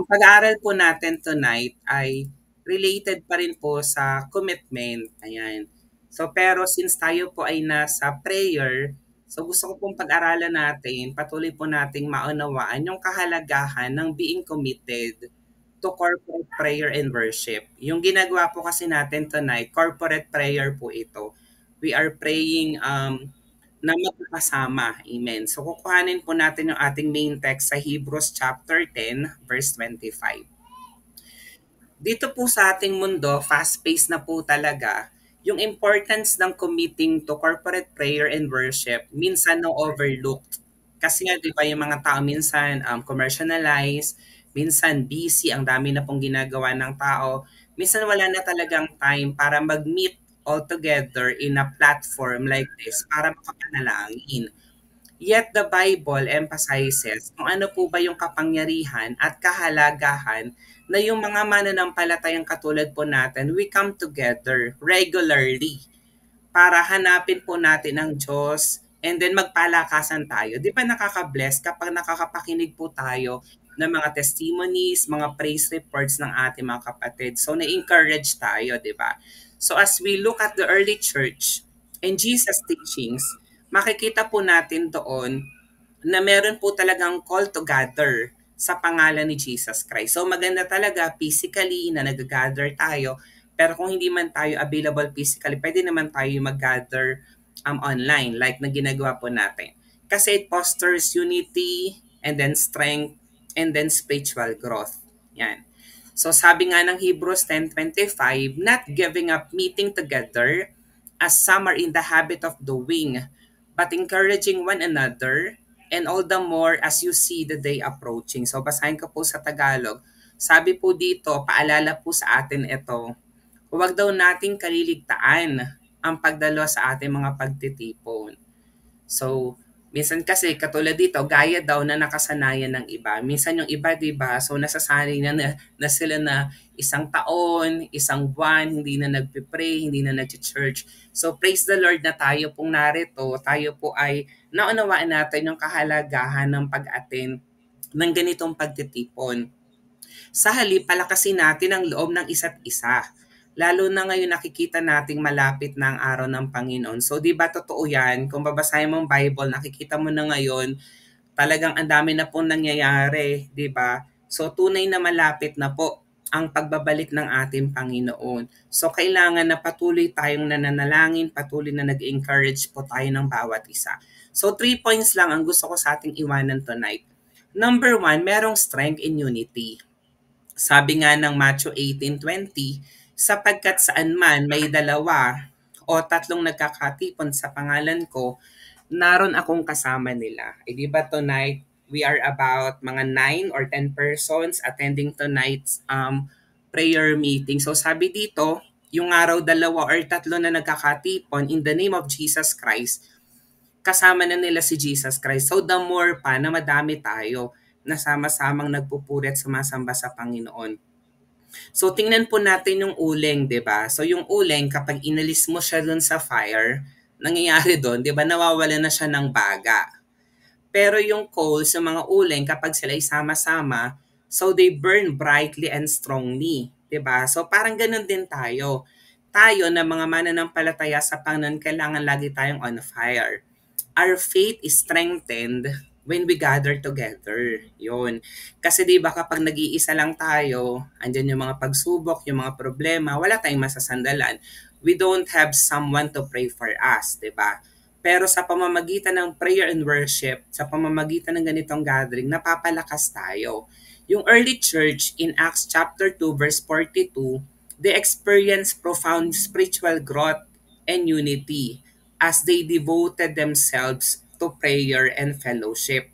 Ang pag-aaral po natin tonight ay related pa rin po sa commitment. Ayan. So pero since tayo po ay nasa prayer, so gusto ko pong pag-aralan natin, patuloy po nating maunawaan yung kahalagahan ng being committed to corporate prayer and worship. Yung ginagawa po kasi natin tonight, corporate prayer po ito. We are praying na magkakasama. Amen. So kukuhanin po natin yung ating main text sa Hebrews chapter 10, verse 25. Dito po sa ating mundo, fast-paced na po talaga, yung importance ng committing to corporate prayer and worship minsan no overlooked. Kasi nga, di ba, yung mga tao minsan commercialize, minsan busy, ang dami na pong ginagawa ng tao. Minsan wala na talagang time para mag-meet all together in a platform like this para makapanalangin. Yet the Bible emphasizes kung ano po ba yung kapangyarihan at kahalagahan na yung mga mananampalatayang katulad po natin, we come together regularly para hanapin po natin ang Diyos and then magpalakasan tayo. Di ba nakaka-bless kapag nakakapakinig po tayo ng mga testimonies, mga praise reports ng ating mga kapatid. So na-encourage tayo, di ba? So as we look at the early church and Jesus' teachings, makikita po natin doon na meron po talagang call to gather sa pangalan ni Jesus Christ. So maganda talaga physically na nag-gather tayo, pero kung hindi man tayo available physically, pwede naman tayo mag-gather online like na ginagawa po natin. Kasi it fosters unity and then strength and then spiritual growth. Yan. So sabi nga ng Hebrews 10:25, not giving up meeting together as some are in the habit of doing, but encouraging one another, and all the more as you see the day approaching. So basahin ko po sa Tagalog. Sabi po dito, paalala po sa atin ito, huwag daw nating kaliligtaan ang pagdalo sa ating mga pagtitipon. So, minsan kasi katulad dito, gaya daw na nakasanayan ng iba. Minsan yung iba, di ba, so nasasanay na sila na isang taon, isang buwan, hindi na nagpe-pray, hindi na nag-church. So, praise the Lord na tayo pong narito. Tayo po ay naunawaan natin yung kahalagahan ng pag-attend ng ganitong pagtitipon. Sa halip, palakasin natin ang loob ng isa't isa. Lalo na ngayon nakikita nating malapit na ang araw ng Panginoon. So, di ba totoo yan? Kung babasahin mo ang Bible, nakikita mo na ngayon, talagang ang dami na pong nangyayari, di ba? So, tunay na malapit na po ang pagbabalik ng ating Panginoon. So, kailangan na patuloy tayong nananalangin, patuloy na nag-encourage po tayo ng bawat isa. So, 3 points lang ang gusto ko sa ating iwanan tonight. Number 1, merong strength in unity. Sabi nga ng Matthew 18:20, sapagkat saan man may dalawa o tatlong nagkakatipon sa pangalan ko, naron akong kasama nila. E di ba tonight, we are about mga 9 or 10 persons attending tonight's prayer meeting. So sabi dito, yung araw dalawa or tatlo na nagkakatipon in the name of Jesus Christ, kasama na nila si Jesus Christ. So the more pa na madami tayo na sama-samang nagpupuri at sumasamba sa Panginoon. So tingnan po natin yung uling, 'di ba? So yung uling kapag inalis mo siya dun sa fire, nangyayari doon, 'di ba, nawawala na siya ng baga. Pero yung coals, yung mga uling kapag sila ay sama-sama, so they burn brightly and strongly, 'di ba? So parang ganoon din tayo. Tayo na mga mananampalataya sa Panginoon, kailangan lagi tayong on fire. Our faith is strengthened when we gather together. Yun. Kasi di ba kapag nag-iisa lang tayo, andyan yung mga pagsubok, yung mga problema, wala tayong masasandalan. We don't have someone to pray for us, di ba? Pero sa pamamagitan ng prayer and worship, sa pamamagitan ng ganitong gathering, napapalakas tayo. Yung early church in Acts chapter 2 verse 42, they experienced profound spiritual growth and unity as they devoted themselves to prayer and fellowship.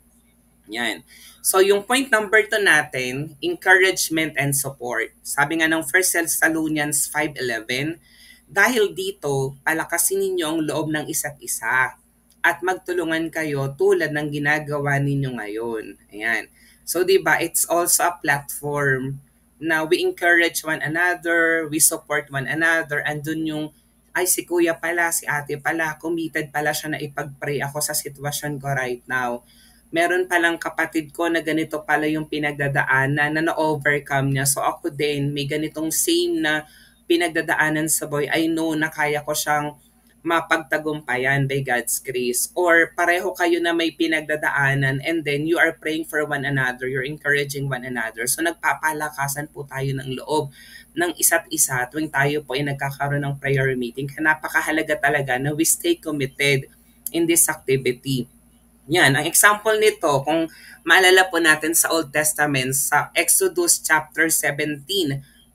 Yan. So yung point number 2 natin, encouragement and support. Sabi nga ng 1 Thessalonians 5:11, dahil dito, palakasin ninyo ang loob ng isa't isa at magtulungan kayo tulad ng ginagawa ninyo ngayon. Ayan. So 'di ba, it's also a platform na we encourage one another, we support one another, andun yung ay si kuya pala, si ate pala, committed pala siya na ipag-pray ako sa sitwasyon ko right now. meron palang kapatid ko na ganito pala yung pinagdadaanan na na-overcome niya. So ako din, may ganitong same na pinagdadaanan sa boy. I know na kaya ko siyang mapagtagumpayan by God's grace. Or pareho kayo na may pinagdadaanan and then you are praying for one another, you're encouraging one another. So nagpapalakasan po tayo ng loob ng isa't isa tuwing tayo po ay nagkakaroon ng prayer meeting. Kaya napakahalaga talaga na we stay committed in this activity. Yan, ang example nito, kung maalala po natin sa Old Testament, sa Exodus chapter 17,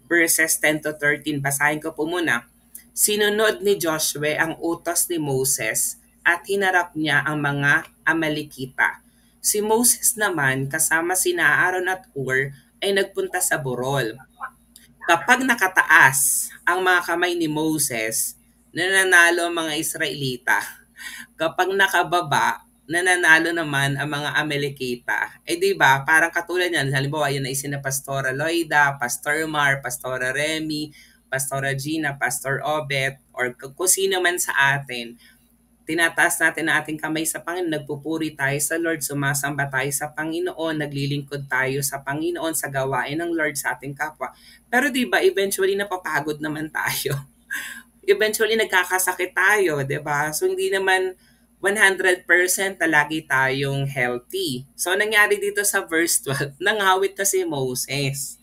verses 10 to 13, basahin ko po muna. Sinunod ni Joshua ang utos ni Moses at hinarap niya ang mga Amalekita. Si Moses naman kasama sina Aaron at Hur ay nagpunta sa Burol. Kapag nakataas ang mga kamay ni Moses, nananalo ang mga Israelita. Kapag nakababa, nananalo naman ang mga Amalekita. Eh di ba, parang katulad yan, halimbawa yun ay sina Pastora Loida, Pastor Mar, Pastora Remy, Pastora Gina, Pastor Obet, or kung sino man sa atin, tinataas natin ang ating kamay sa Panginoon, nagpupuri tayo sa Lord, sumasamba tayo sa Panginoon, naglilingkod tayo sa Panginoon sa gawain ng Lord sa ating kapwa. Pero di ba eventually napapagod naman tayo. Eventually nagkakasakit tayo, 'di ba? So hindi naman 100% na lagi tayong healthy. So nangyari dito sa verse 12, nangawit na si Moses.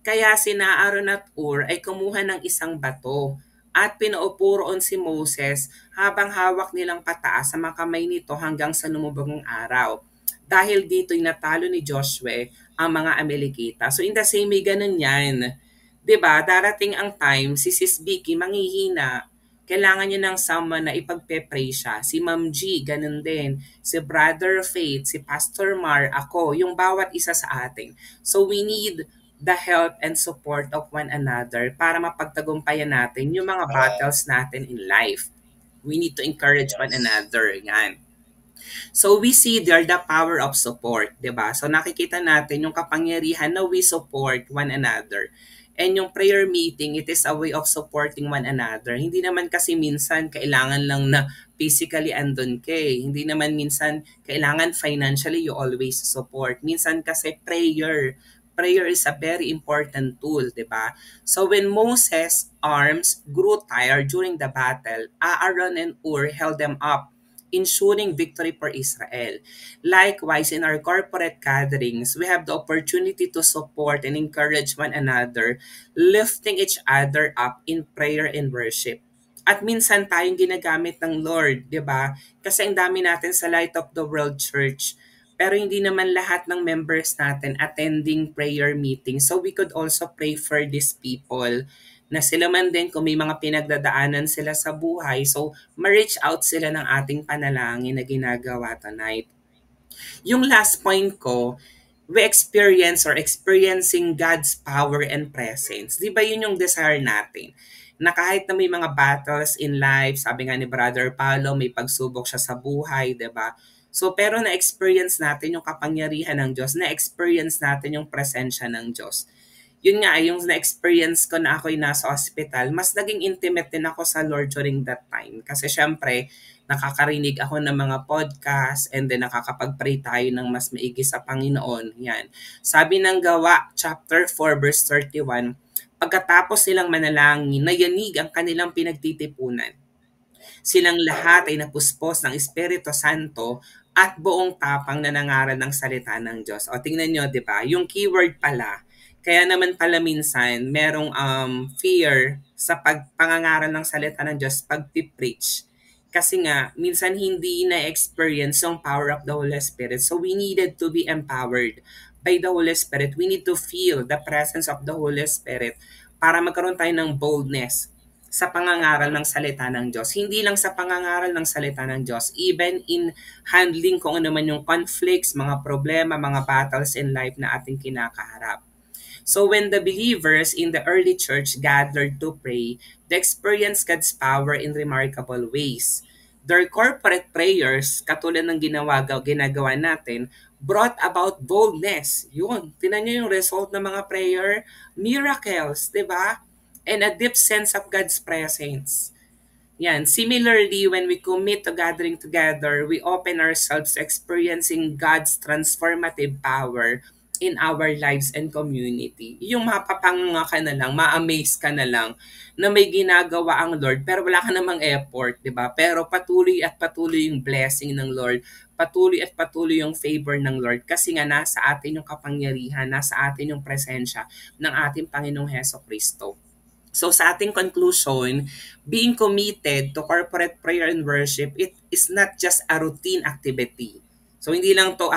Kaya sina Aaron at Hur ay kumuha ng isang bato at pinaupo roon si Moses habang hawak nilang pataas sa mga kamay nito hanggang sa lumubog ang araw. Dahil dito'y natalo ni Joshua ang mga Amalekita. So in the same way, ganun yan. 'Di ba? Darating ang time, si Sis Vicky manghihina. Kailangan niya ng someone na ipagpe-pray siya. Si Ma'am G, ganun din. Si Brother Faith, si Pastor Mar, ako, yung bawat isa sa atin. So we need the help and support of one another para mapagtagumpayan natin yung mga battles natin in life. We need to encourage one another. Yan. So we see there the power of support, 'di ba? So nakikita natin yung kapangyarihan na we support one another. And yung prayer meeting, it is a way of supporting one another. Hindi naman kasi minsan kailangan lang na physically andun ka eh. Hindi naman minsan kailangan financially you always support. Minsan kasi prayer. Prayer is a very important tool, di ba? So when Moses' arms grew tired during the battle, Aaron and Hur held them up, ensuring victory for Israel. Likewise, in our corporate gatherings, we have the opportunity to support and encourage one another, lifting each other up in prayer and worship. At minsan tayong ginagamit ng Lord, di ba? Kasi ang dami natin sa Light of the World Church. Pero hindi naman lahat ng members natin attending prayer meeting. So we could also pray for these people na sila man din kung may mga pinagdadaanan sila sa buhay. So, ma-reach out sila ng ating panalangin na ginagawa tonight. Yung last point ko, we experience or experiencing God's power and presence. Di ba yun yung desire natin? Na kahit na may mga battles in life, sabi nga ni Brother Paulo, may pagsubok siya sa buhay, di ba? So, pero na-experience natin yung kapangyarihan ng Diyos, na-experience natin yung presensya ng Diyos. Yun nga, yung na-experience ko na ako'y nasa hospital, mas naging intimate din ako sa Lord during that time. Kasi syempre, nakakarinig ako ng mga podcast and then nakakapag-pray tayo ng mas maigi sa Panginoon. Yan. Sabi ng Gawa, chapter 4, verse 31, pagkatapos silang manalangin, nayanig ang kanilang pinagtitipunan. Silang lahat ay napuspos ng Espiritu Santo at buong tapang na nangaral ng salita ng Diyos. O tingnan nyo, di ba? Yung keyword pala, kaya naman pala minsan merong fear sa pagpangangaral ng salita ng Diyos pag preach. Kasi nga, minsan hindi na-experience yung power of the Holy Spirit. So we needed to be empowered by the Holy Spirit. We need to feel the presence of the Holy Spirit para magkaroon tayo ng boldness sa pangangaral ng salita ng Diyos. Hindi lang sa pangangaral ng salita ng Diyos, even in handling kung ano man yung conflicts, mga problema, mga battles in life na ating kinakaharap. So when the believers in the early church gathered to pray, they experienced God's power in remarkable ways. Their corporate prayers, katulad ng ginagawa natin, brought about boldness. Yun, tinan nyo yung result ng mga prayer, miracles, di ba? And a deep sense of God's presence. Yan. Similarly, when we commit to gathering together, we open ourselves to experiencing God's transformative power in our lives and community. Yung mapapanganga ka na lang, ma-amaze ka na lang na may ginagawa ang Lord pero wala ka namang effort, di ba? Pero patuloy at patuloy yung blessing ng Lord, patuloy at patuloy yung favor ng Lord kasi nga nasa atin yung kapangyarihan, nasa atin yung presensya ng ating Panginoong Heso Kristo. So sa ating conclusion, being committed to corporate prayer and worship, it is not just a routine activity. So hindi lang to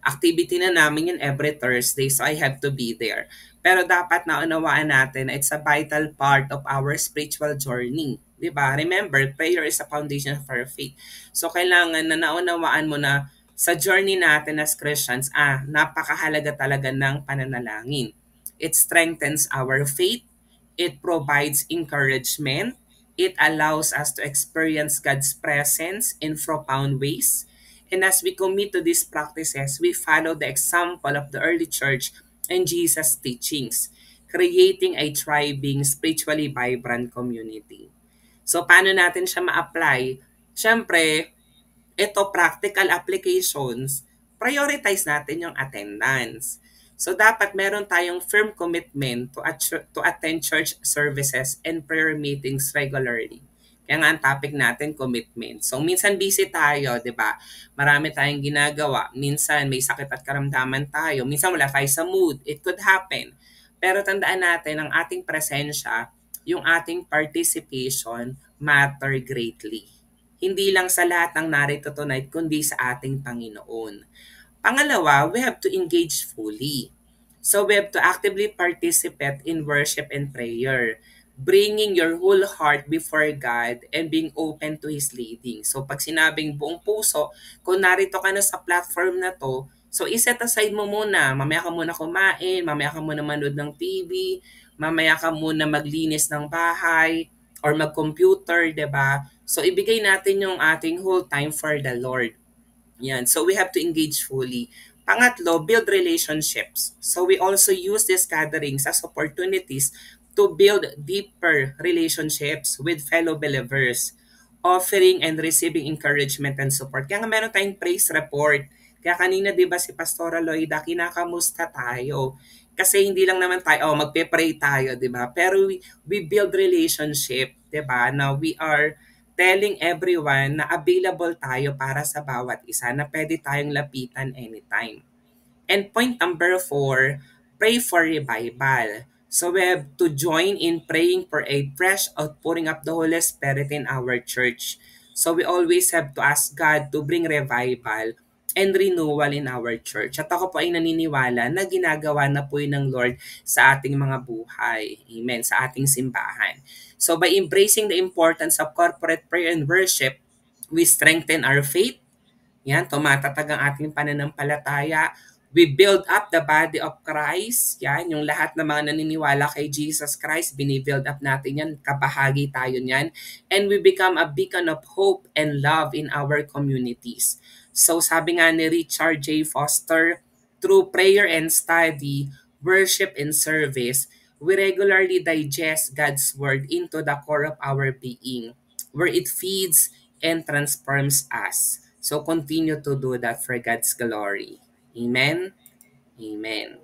activity na namin yun every Thursday so I have to be there. Pero dapat naunawaan natin na it's a vital part of our spiritual journey. 'Di ba? Remember, prayer is a foundation for our faith. So kailangan na naunawaan mo na sa journey natin as Christians, napakahalaga talaga ng pananalangin. It strengthens our faith. It provides encouragement. It allows us to experience God's presence in profound ways. And as we commit to these practices, we follow the example of the early church and Jesus' teachings, creating a thriving, spiritually vibrant community. So, paano natin siya ma-apply? Siyempre, ito practical applications, prioritize natin yung attendance. So dapat meron tayong firm commitment to attend church services and prayer meetings regularly. Kaya nga ang topic natin, commitment. So minsan busy tayo, di ba? Marami tayong ginagawa. Minsan may sakit at karamdaman tayo. Minsan wala tayo sa mood. It could happen. Pero tandaan natin ang ating presensya, yung ating participation matter greatly. Hindi lang sa lahat ng narito tonight, kundi sa ating Panginoon. Pangalawa, we have to engage fully. So we have to actively participate in worship and prayer, bringing your whole heart before God and being open to His leading. So pag sinabing buong puso, kung narito ka na sa platform na to, so iset aside mo muna, mamaya ka muna kumain, mamaya ka muna manood ng TV, mamaya ka muna maglinis ng bahay, or mag-computer, 'di ba? So ibigay natin yung ating whole time for the Lord. Yan. So we have to engage fully. Pangatlo, build relationships. So we also use these gatherings as opportunities to build deeper relationships with fellow believers, offering and receiving encouragement and support. Kaya nga meron tayong praise report. Kaya kanina 'di ba si Pastora Loida, kinakamusta tayo. Kasi hindi lang naman tayo, magpe-pray tayo, 'di ba? Pero we build relationship, 'di ba? Now we are telling everyone na available tayo para sa bawat isa na pwede tayong lapitan anytime. And point number 4, pray for revival. So we have to join in praying for a fresh outpouring of the Holy Spirit in our church. So we always have to ask God to bring revival and renewal in our church. At ako po ay naniniwala na ginagawa na po yun ng Lord sa ating mga buhay. Amen. Sa ating simbahan. So by embracing the importance of corporate prayer and worship, we strengthen our faith. Yan, tumatatag ang ating pananampalataya. We build up the body of Christ. Yan, yung lahat ng mga naniniwala kay Jesus Christ, binibuild up natin yan. Kabahagi tayo niyan. And we become a beacon of hope and love in our communities. So sabi nga ni Richard J. Foster, through prayer and study, worship and service, we regularly digest God's Word into the core of our being, where it feeds and transforms us. So continue to do that for God's glory. Amen? Amen.